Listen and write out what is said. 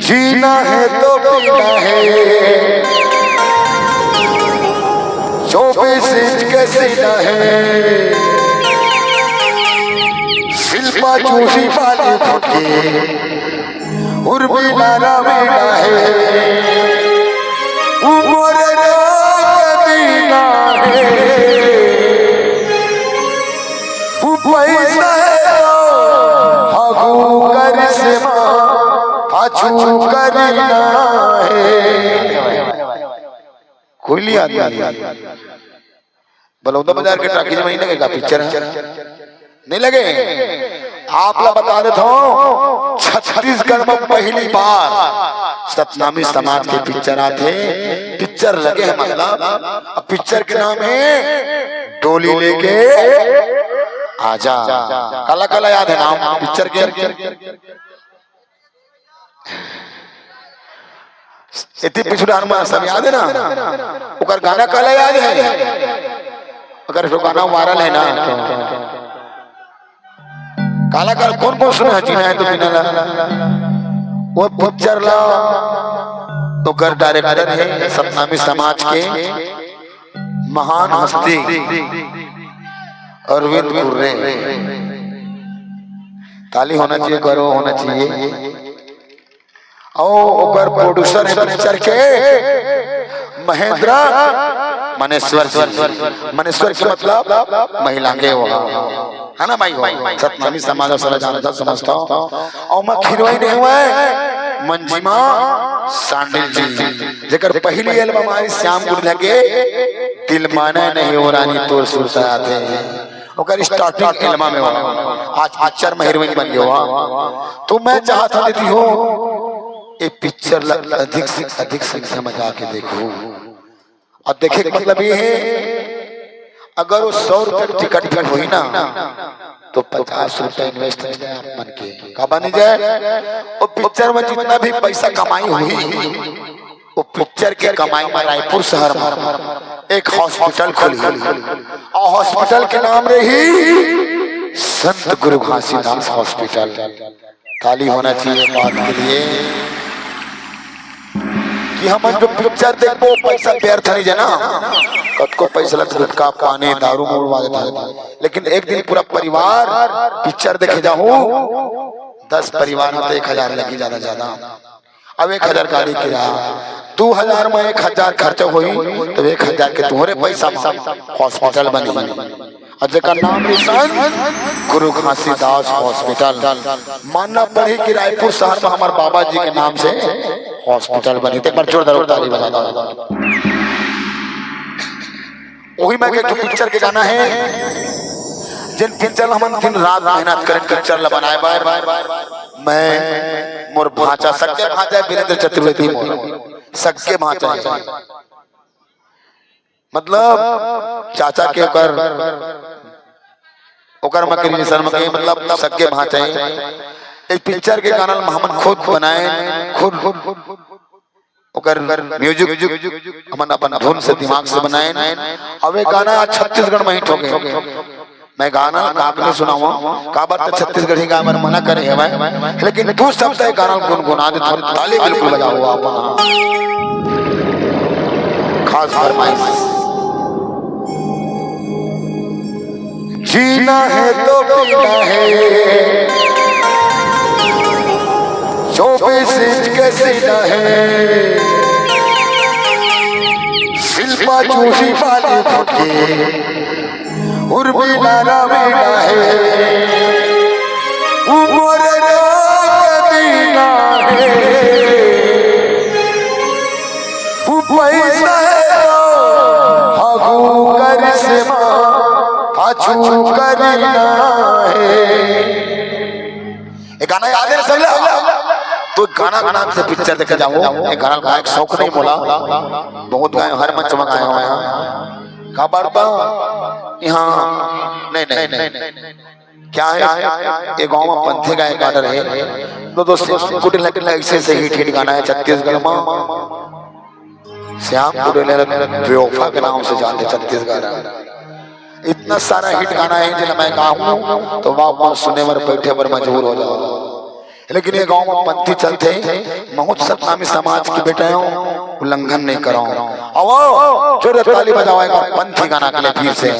जीना है तो पीना है 24 इंच के सीना है शिल्पा चूसी वाली फुटके उर्मी नारा मीना है उमर मदीना है पैसा हगू कर से पाछू करना है। कोई लिया बलौदा बाजार के टाकीज में ही लगेगा पिक्चर नहीं लगे। आप लोग बता देता हूँ छत्तीसगढ़ में पहली बार सतनामी समाज के पिक्चर आते पिक्चर लगे हैं मतलब पिक्चर के नाम है डोली लेके आजा। काला काला याद है नाम पिक्चर के इतनी पिछड़ा सब याद है ना उकर गाना काला याद है अगर जो गाना वायरल है ना काला काला कौन कौन सुना है जीना है तो जीना वो पिक्चर ला तो कर डायरेक्टर है सतनामी समाज के महान हस्ती अरविंद कुर्रे। ताली होना चाहिए करो होना चाहिए। और प्रोड्यूसर है पिक्चर के महेंद्र मनेश्वर के मतलब महिलांगे वो है ना भाई सतनामी समाज सारा जानता समझता हूँ। और मैं खिरवाई नहीं हुआ है मंजिमा सांडिल जी जेकर पहली एल्बम आई श्याम गुड़ लगे दिल माना नहीं हो रानी तोर सुरता आते हैं स्टार्टिंग एल्बम में आज पिक्चर में हीरोइन बन गया। तो मैं चाहता देती हूँ ये पिक्चर अधिक से अधिक संख्या में जाके देखो और देखे का मतलब ये है अगर वो 100 रुपए टिकट भी हुई ना तो 50 रुपए इन्वेस्ट हो जाए मन के कब नहीं जाए। वो पिक्चर में जितना भी पैसा कमाई हुई वो पिक्चर के कमाई में रायपुर शहर में एक हॉस्पिटल खुली और हॉस्पिटल के नाम रही संत गुरु घासीदास हॉस्पिटल। ताली होना चाहिए बात के लिए कि हम जो पिक्चर देखो पैसा व्यर्थ नहीं जाना कद को पैसा गुटखा पानी दारू मोड़वा देता है लेकिन एक दिन पूरा परिवार पिक्चर देखे जाओ 10 परिवार होते 1000 लगी ज्यादा अब 1000 गाड़ी किराया 2000 में 1000 खर्च हुई तो 1000 के तुम्हारे पैसा हॉस्पिटल बनी और जगह नाम गुरु घासीदास हॉस्पिटल मानना पड़ी कि रायपुर शहर में हमारे बाबा जी के नाम से हॉस्पिटल बनी थे। पर जोरदार ताली बजाता वही मैं जो पिक्चर के गाना है जिन पिक्चर हम दिन रात मेहनत करें पिक्चर ला बनाए बाय मैं मोर भांचा सक्के भांचा वीरेंद्र चतुर्वेदी मोर सक्के भांचा मतलब चाचा के ओकर मकरी शर्मा के मतलब सक्के भांचा एक पिक्चर के गाना हम खुद बनाए खुद ओकर म्यूजिक हम अपन धुन से दिमाग से बनाए। अब ये गाना छत्तीसगढ़ में हिट हो गए। मैं गाना कागने सुनाऊं का बात छत्तीसगढ़ी का मन मना करे है मैं लेकिन तू शब्द है गाना गुनगुना दे थोड़ी ताली बिल्कुल बजाओ आप खास फरमाइश। जीना है तो पीना है 24 इंच के सीना है शिल्पा चूसी वाली फुटके उर्मी नारा मीना है उमर मदीना है पैसा हगू कर से पाछू करना है। गाना याद है सब तो गाना गाना से पिक्चर देखे जाओ गाना गायक शौक नहीं बोला बहुत गाय हर मंच में गाए हुए हैं का बारता यहाँ नहीं क्या है ये गांव में पंथे गायक गाना रहे तो दोस्तों कुटिल ऐसे से हिट गाना है छत्तीसगढ़ में श्याम कुटिल बेवफा के नाम से जानते छत्तीसगढ़ इतना सारा हिट गाना है जिन्हें मैं गाऊं तो वाह सुनने पर बैठे पर मजबूर हो जाओ। लेकिन ये गांव में पंथी चलते बहुत सतनामी समाज के बेटे हो उल्लंघन नहीं करो। और जो ताली बजाओ पंथी गाना के लिए फिर से